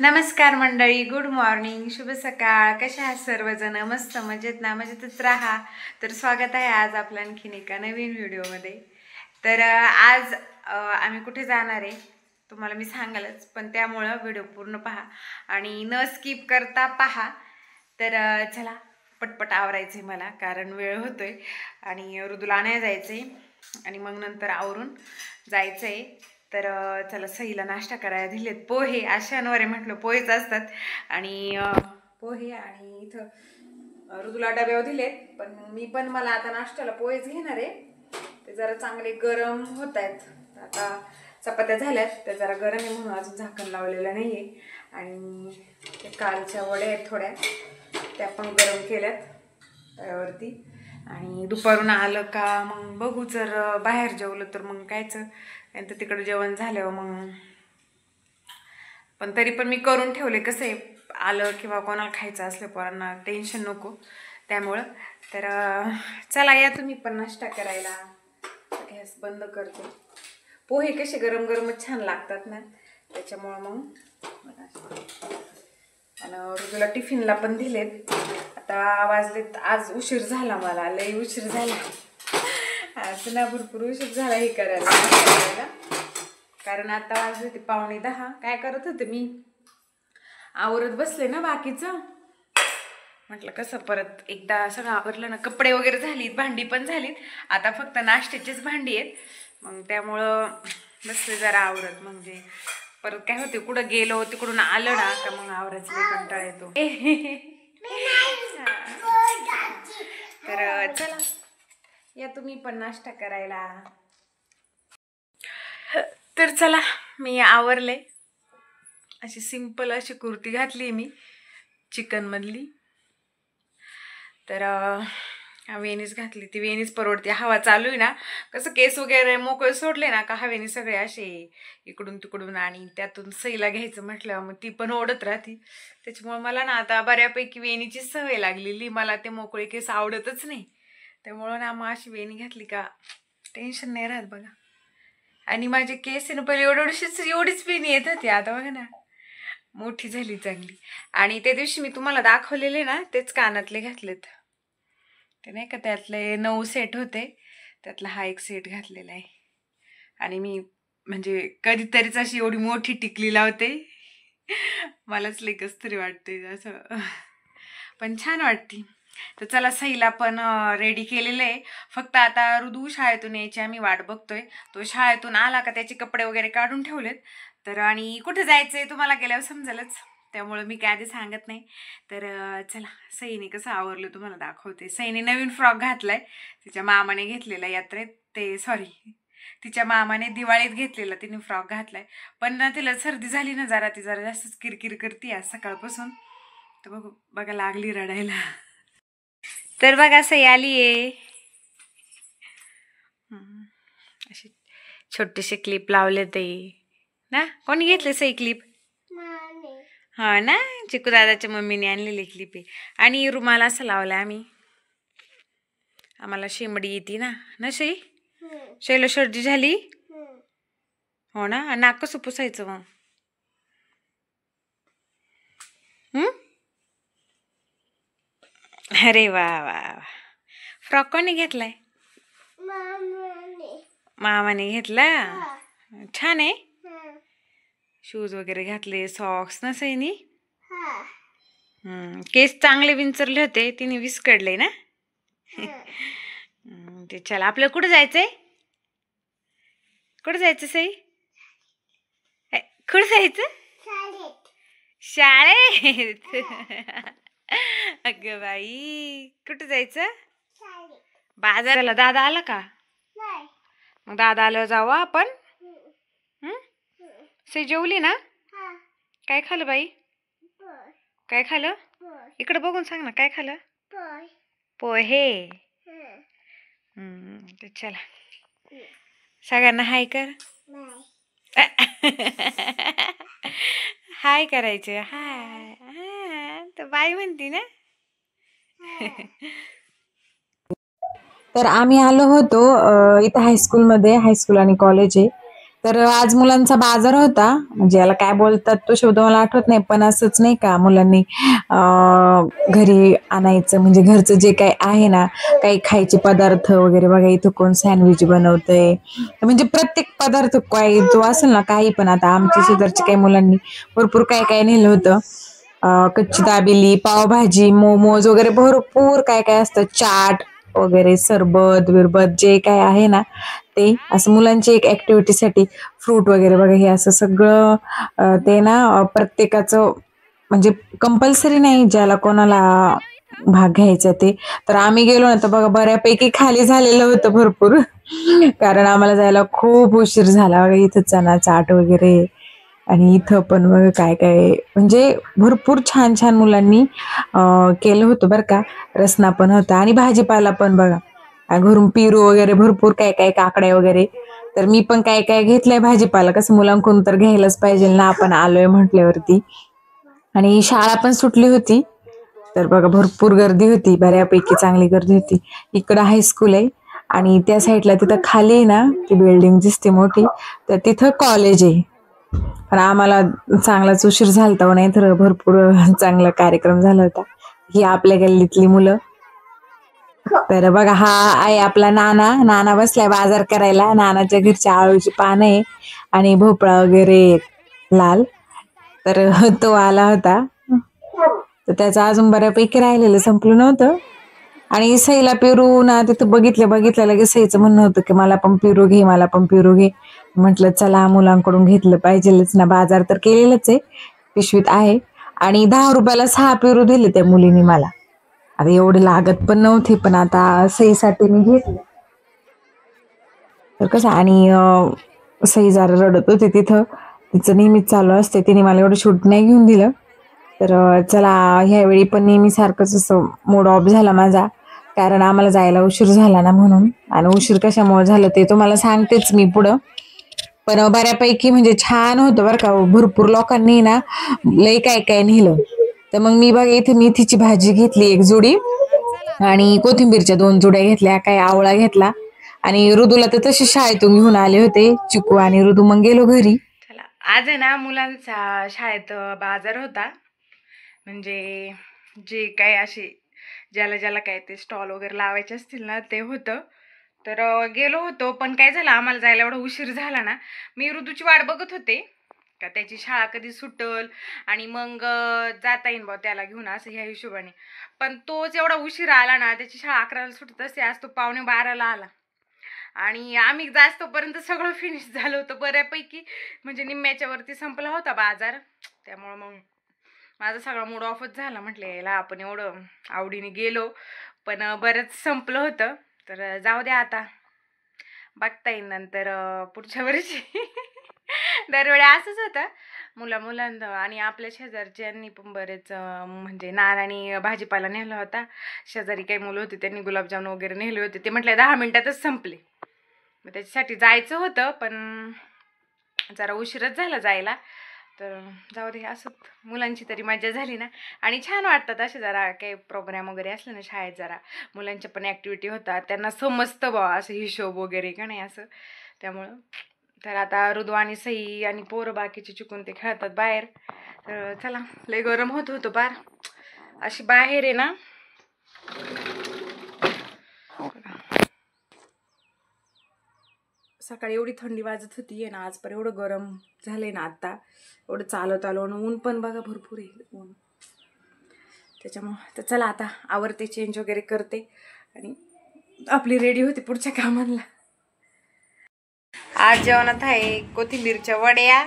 नमस्कार मंडळी, good morning, शुभ सकाळ. कशा आहात सर्वजण? मस्त मजेत ना? मजेतच राहा. तर स्वागत आहे आज आपल्या आणखीन एका नवीन व्हिडिओमध्ये. तर आज आम्ही कुठे जाणार आहे तुम्हाला मी सांगालच, पण त्यामुळं व्हिडिओ पूर्ण पहा आणि न स्किप करता पहा. तर चला पटपट आवरायचंय मला, कारण वेळ होतोय आणि ऋदूला आणायला जायचंय आणि मग नंतर आवरून जायचंय. तर चला सईला नाश्ता करायला दिलेत पोहे. आज शनिवार आहे म्हटलं पोहेच असतात आणि पोहे आणि इथं ऋदूला डब्यावर दिलेत. पण मला आता नाश्त्याला पोहेच घेणार आहे. ते जरा चांगले गरम होत आहेत. आता चपात्या झाल्यात, त्या जरा गरम आहे म्हणून अजून झाकण लावलेलं नाही आहे. आणि ते कालच्या वड्या आहेत थोड्या, त्या पण गरम केल्यात तव्यावरती. आणि दुपारून आलं का मग बघू, जर बाहेर जेवलं तर मग कायचं, नंतर तिकडे जेवण झाल्यावर मग. पण तरी पण मी करून ठेवले, कसं आहे आलं किंवा कोणाला खायचं असलं पोरांना टेन्शन नको त्यामुळं. तर चला या तुम्ही पण नाश्ता करायला. गॅस बंद करते. पोहे कसे गरम गरमच छान लागतात ना, त्याच्यामुळं मग आणि ऋदूला टिफिनला पण दिलेत. आता वाजलेत, आज उशीर झाला, मला लई उशीर झाला आज ना, भरपूर उशीर झाला हे करायला. कारण आता वाजले ते 9:45. काय करत होते मी, आवरत बसले ना बाकीचं. म्हटलं कसं परत एकदा सगळं आवरलं ना, कपडे वगैरे झालीत, भांडी पण झालीत, आता फक्त नाश्त्याचीच भांडी आहेत. मग त्यामुळं बसले जरा आवरत. म्हणजे परत काय होते, कुठं गेलो तिकडून आलं ना का मग आवरायचं कंटाळा येतो. तर चला या तुम्ही पण नाश्ता करायला. तर चला मी आवरले. अशी सिंपल अशी कुर्ती घातली मी चिकन मधली. तर वेणीच घातली. ती वेणीच परवडते. हवा चालू आहे ना, कसं केस वगैरे मोकळे सोडले ना का हवेने सगळे असे इकडून तिकडून, आणि त्यातून सईला घ्यायचं म्हटलं मग ती पण ओढत राहते. त्याच्यामुळे मला ना आता बऱ्यापैकी वेणीची सवय लागलेली. मला ते मोकळे केस आवडतच नाही, त्यामुळं ना मग अशी वेणी घातली का टेन्शन नाही राहत बघा. आणि माझे केस आहे ना, पहिले एवढीच वेणी येत होती, आता बघा ना मोठी झाली चांगली. आणि त्या दिवशी मी तुम्हाला दाखवलेले ना, तेच कानातले घातलेत. ते नाही का, त्यातले 9 सेट होते, त्यातला हा एक सेट घातलेला आहे. आणि मी म्हणजे कधीतरीच अशी एवढी मोठी टिकली लावते. मलाच लई कस तरी वाटते असं, पण छान वाटते. तर चला सईला पण रेडी केलेलं आहे. फक्त आता ऋदू शाळेतून यायची आम्ही वाट बघतोय. तो शाळेतून आला का त्याचे कपडे वगैरे काढून ठेवलेत. तर आणि कुठे जायचंय तुम्हाला गेल्यावर समजेलच, त्यामुळे मी काय आधी सांगत नाही. तर चला सईने कसं आवरलं तुम्हाला दाखवते. सईने नवीन फ्रॉक घातलाय, तिच्या मामाने घेतलेला यात्रेत, ते सॉरी तिच्या मामाने दिवाळीत घेतलेला तिने फ्रॉक घातलाय. पण ना तिला सर्दी झाली ना जरा, ती जरा जास्तच किरकिर करते आज सकाळपासून. तर बघा लागली रडायला. तर बघा सई आली आहे. अशी छोटीशी क्लिप लावले ते ना. कोणी घेतले सई क्लिप? हा ना, चिकू दादाच्या मम्मीने आणलेली क्लिप आहे. आणि रुमाल असं लावला आम्ही, आम्हाला शेंबडी येते ना ना सई. शैलो सर्दी झाली हो ना, नाक कसं पुसायचं मग? अरे वा वा, फ्रॉक कोणी घेतलाय? मामाने घेतला. छान आहे. शूज वगैरे घातले, सॉक्स ना सईनी. केस चांगले विंचरले होते, तिने विस्कडले ना. ते चला आपल्याला कुठं जायचंय? कुठं जायचं सई? कुठं जायचं? शाळेत. अगं बाई, कुठं जायचं? बाजाराला. दादा आला का? मग दादा आल्यावर जाऊ आपण. सई जेवली ना? काय खाल्लं बाई? काय खाल्लं? इकडे बघून सांग ना, काय खाल्लं? पोहे. तर चला सगळ्यांना हाय कर. हाय करायचं. हाय तर बाय म्हणती ना. तर आम्ही आलो होतो इथं हायस्कूलमध्ये, हायस्कूल आणि कॉलेज आहे. तर आज मुलांचा बाजार होता, म्हणजे याला काय बोलतात तो शब्द मला आठवत नाही, पण असंच नाही का मुलांनी घरी आणायचं, म्हणजे घरचं जे काही आहे ना, काही खायचे पदार्थ वगैरे बघा, इथं कोण सँडविच बनवतंय, म्हणजे प्रत्येक पदार्थ काही जो असेल ना, काही पण. आता आमच्या शेजारच्या काही मुलांनी भरपूर काय काय नेलं होतं, कच्ची दाबेली, पावभाजी, मोमोज वगैरे भरपूर काय काय असतं, चाट वगैरे, सरबत बिरबत जे काय आहे ना ते, असं मुलांची एक ऍक्टिव्हिटीसाठी फ्रूट वगैरे बघा, हे असं सगळं ते ना प्रत्येकाचं, म्हणजे कंपल्सरी नाही ज्याला कोणाला भाग घ्यायचा ते. तर आम्ही गेलो ना तर बघा बऱ्यापैकी खाली झालेलं होतं भरपूर, कारण आम्हाला जायला खूप उशीर झाला बघा. इथं चना चाट वगैरे, आणि इथं पण बघा काय काय, म्हणजे भरपूर छान छान मुलांनी केलं होतं बरं का. रसना पण होता आणि भाजीपाला पण बघा, घरून पेरू वगैरे भरपूर काय काय, काकड्या वगैरे. तर मी पण काय काय घेतलंय भाजीपाला, कसं मुलांकडून तर घ्यायलाच पाहिजे ना, आपण आलोय म्हटल्यावरती. आणि शाळा पण सुटली होती, तर बघा भरपूर गर्दी होती, बऱ्यापैकी चांगली गर्दी होती. इकडं हायस्कूल आहे आणि त्या साईडला तिथं खाली ना ती बिल्डिंग दिसते मोठी, तर तिथं कॉलेज आहे. पण आम्हाला चांगलाच उशीर झालता, नाही तर भरपूर चांगला कार्यक्रम झाला होता. ही आपल्या गल्लीतली मुलं. तर बघा हा आहे आपला नाना. नाना बसलाय बाजार करायला. नानाच्या घरची आळूची पानं आहे आणि भोपळा वगैरे लाल, तर तो आला होता. तर त्याचं अजून बऱ्यापैकी राहिलेलं संपलं नव्हतं. आणि सईला पेरू ना तिथं बघितल्या लगेच सईचं म्हणणं होतं की मला पण पेरू घे, मला पण पेरू घे. म्हटलं चला मुलांकडून घेतलं पाहिजेलच ना, बाजार तर केलेलंच आहे, पिशवीत आहे. आणि 10 रुपयाला 6 पेरू दिले त्या मुलीने मला. आता एवढे लागत पण नव्हते, पण आता सईसाठी मी घेतलं. तर कसं, आणि सई जरा रडत होती तिथं, तिचं नेहमीच चालू असते, तिने मला एवढं शूट नाही घेऊन दिलं. तर चला ह्यावेळी पण नेहमी सारखंच असं मूड ऑफ झाला माझा, कारण आम्हाला जायला उशीर झाला ना म्हणून. आणि उशीर कशामुळे झालं ते तुम्हाला सांगतेच मी पुढं. पण बऱ्यापैकी म्हणजे छान होतं बरं का, भरपूर लोकांनी ना लय काय काय नेलं. तर मग मी बघा इथे मेथीची भाजी घेतली 1 जुडी, आणि कोथिंबीरच्या 2 जुड्या घेतल्या, काय आवळा घेतला. आणि ऋदूला तर तशी शाळेतून घेऊन आले होते चिकू आणि ऋदू, मग गेलो घरी. चला, आज आहे ना मुलांचा शाळेत बाजार होता, म्हणजे जे काय असे ज्याला ज्याला काय ते स्टॉल वगैरे लावायचे असतील ना ते होतं. तर गेलो होतो, पण काय झालं आम्हाला जायला एवढा उशीर झाला ना, मी ऋतूची वाट बघत होते का त्याची शाळा कधी सुटल आणि मग जाता येईन बा त्याला घेऊन, असं ह्या हिशोबाने. पण तोच एवढा उशीर आला ना, त्याची शाळा 11ला सुटत असते, आज तो 11:45ला आला. आणि आम्ही जास्तोपर्यंत सगळं फिनिश झालं होतं बऱ्यापैकी, म्हणजे निम्म्याच्या वरती संपला होता बाजार. त्यामुळं मग माझा सगळा मूड ऑफच झाला. म्हटलं यायला आपण एवढं आवडीने गेलो, पण बरंच संपलं होतं. तर जाऊ द्या, आता बघता येईल नंतर पुढच्या वर्षी. दरवेळी असंच होतं मुलांना. आणि आपल्या शेजारच्यांनी पण बरेच म्हणजे नानानी भाजीपाला नेला होता. शेजारी काही मुलं होती, त्यांनी गुलाबजामुन वगैरे नेले होते. ते म्हटले 10 मिनिटातच संपले. मग त्याच्यासाठी जायचं होतं, पण जरा उशीरच झाला जायला. तर जाऊ दे, असं मुलांची तरी मजा झाली ना. आणि छान वाटतात असे जरा काही प्रोग्राम वगैरे असले ना शाळेत, जरा मुलांच्या पण ॲक्टिव्हिटी होतात, त्यांना समजतं बा असं हिशोब वगैरे का नाही असं. त्यामुळं तर आता ऋदू आणि सई आणि पोरं बाकीचे चुकून ते खेळतात बाहेर. तर चला, लय गरम होतं बार, अशी बाहेर आहे ना. सकाळी एवढी थंडी वाजत होती आहे ना, आज पर एवढं गरम झालंय ना आता, एवढं चालत आलो. आणि ऊन पण बघा भरपूर आहे ऊन, त्याच्यामुळं. तर चला आता आवरते, चेंज वगैरे करते आणि आपली रेडी होते पुढच्या कामाला. आज जेवणात आहे कोथिंबीरच्या वड्या,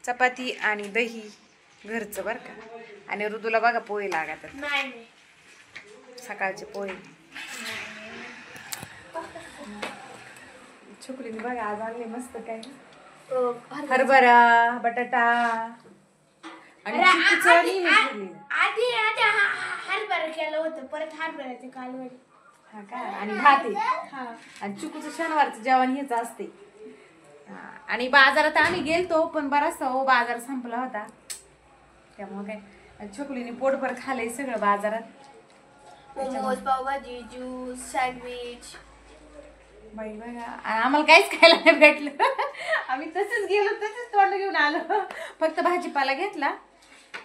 चपाती आणि दही घरचं बरं का. आणि ऋदूला बघा पोहे लागतात, सकाळचे पोहे. छोकरीने बघा आज आणले मस्त काय, हरभरा, बटाटा आणि हरभरा केलं होतं, परत हरभऱ्याचे कालवण. हा का, आणि भात आहे. आणि चिकूचं शनिवारचं जेवण हेच असते. आणि बाजारात आम्ही गेलतो, पण बराचसा बाजार संपला होता, त्यामुळे काय छोकलीने पोटभर खाल्लंय सगळं बाजारात. Momos, pav bhaji, juice, sandwich. बाई बघा, आणि आम्हाला काहीच खायला नाही भेटलं. आम्ही तसंच गेलो, तसंच तोंड घेऊन आलो. फक्त भाजीपाला घेतला,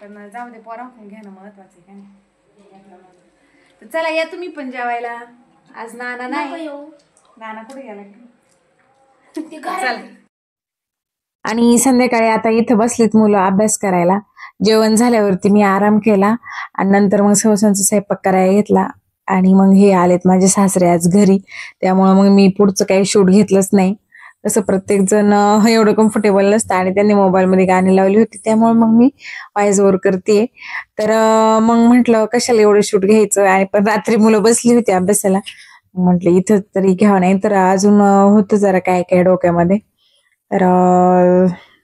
पण जाऊ दे, पोरांकडून घेणं महत्वाचं आहे का नाही. तर चला या तुम्ही पण जेवायला. आज नाना नाही. नाना कुठे गेला? चला. आणि संध्याकाळी आता इथं बसलीत मुलं अभ्यास करायला. जेवण झाल्यावरती मी आराम केला आणि नंतर मग सवसांचा स्वयंपाक करायला घेतला. आणि मग हे आलेत माझे सासरे आज घरी, त्यामुळे मग मी पुढचं काही शूट घेतलंच नाही. तसं प्रत्येक जण एवढं कम्फर्टेबल नसतं आणि त्यांनी मोबाईलमध्ये गाणी लावली होती, त्यामुळे मग मी व्हॉइस ओव्हर करते. तर मग म्हटलं कशाला एवढं शूट घ्यायचं, आणि पण रात्री मुलं बसली होती अभ्यासाला, म्हटलं इथं तरी घ्यावं, नाही तर अजून होतं जरा काय काय डोक्यामध्ये. तर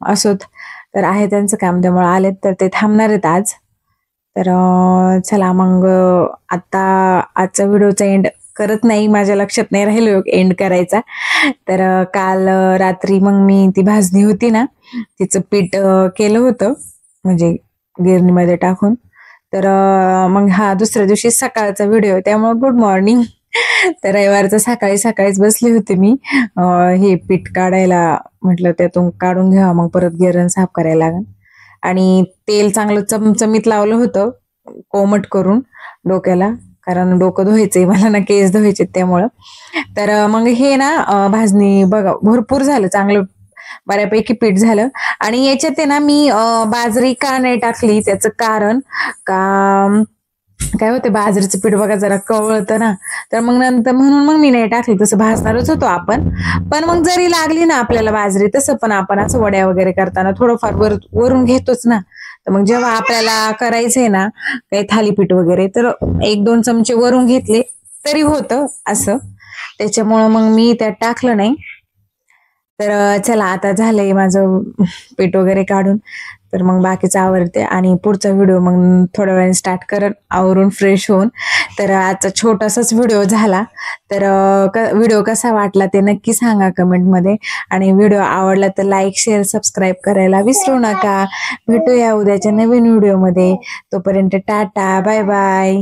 असोत, तर आहे त्यांचं काम, त्यामुळे आलेत तर ते थांबणार आहेत आज. तर चला मग आता आजचा व्हिडिओचा एंड करत नाही, माझ्या लक्षात नाही राहिलो एंड करायचा. तर काल रात्री मग मी ती भाजणी होती ना, तिचं पीठ केलं होतं म्हणजे गिरणीमध्ये टाकून. तर मग हा दुसऱ्या दिवशी सकाळचा व्हिडिओ, त्यामुळे गुड मॉर्निंग. तर रविवारचं सकाळी सकाळीच बसले होते मी हे पीठ काढायला, म्हटलं त्यातून काढून घ्यावं, मग परत गिरण साफ करायला लागेल. आणि तेल चांगलं चमचमीत लावलं होतं, कोमट करून डोक्याला, कारण डोकं धुवायचंय मला ना, केस धुवायचे त्यामुळं. तर मग हे ना भाजणी बघा भरपूर झालं, चांगलं बऱ्यापैकी पीठ झालं. आणि याच्यात ना मी बाजरी का नाही टाकली, त्याचं कारण का काय होते, बाजरीचं पीठ बघा जरा कवळतं ना, तर मग नंतर म्हणून मग मी नाही टाकली. तसं भाजणारच होतो आपण, पण मग जरी लागली ना आपल्याला बाजरी, तसं पण आपण असं वड्या वगैरे करताना थोडंफार वरून घेतोच ना. तर मग जेव्हा आपल्याला करायचंय ना काही थालीपीठ वगैरे, तर 1-2 चमचे वरून घेतले तरी होतं असं, त्याच्यामुळं मग मी त्यात टाकलं नाही. तर चला आता झालंय माझं पीठ वगैरे काढून, तर मग बाकीचं आवरते आणि पुढचा व्हिडिओ मग थोड्या वेळाने स्टार्ट करत आवरून फ्रेश होऊन. तर आजचा छोटासाच व्हिडिओ झाला. तर व्हिडिओ कसा वाटला ते नक्की सांगा कमेंटमध्ये, आणि व्हिडिओ आवडला तर लाईक शेअर सबस्क्राईब करायला विसरू नका. भेटूया उद्याच्या नवीन व्हिडिओमध्ये, तोपर्यंत टाटा बाय बाय.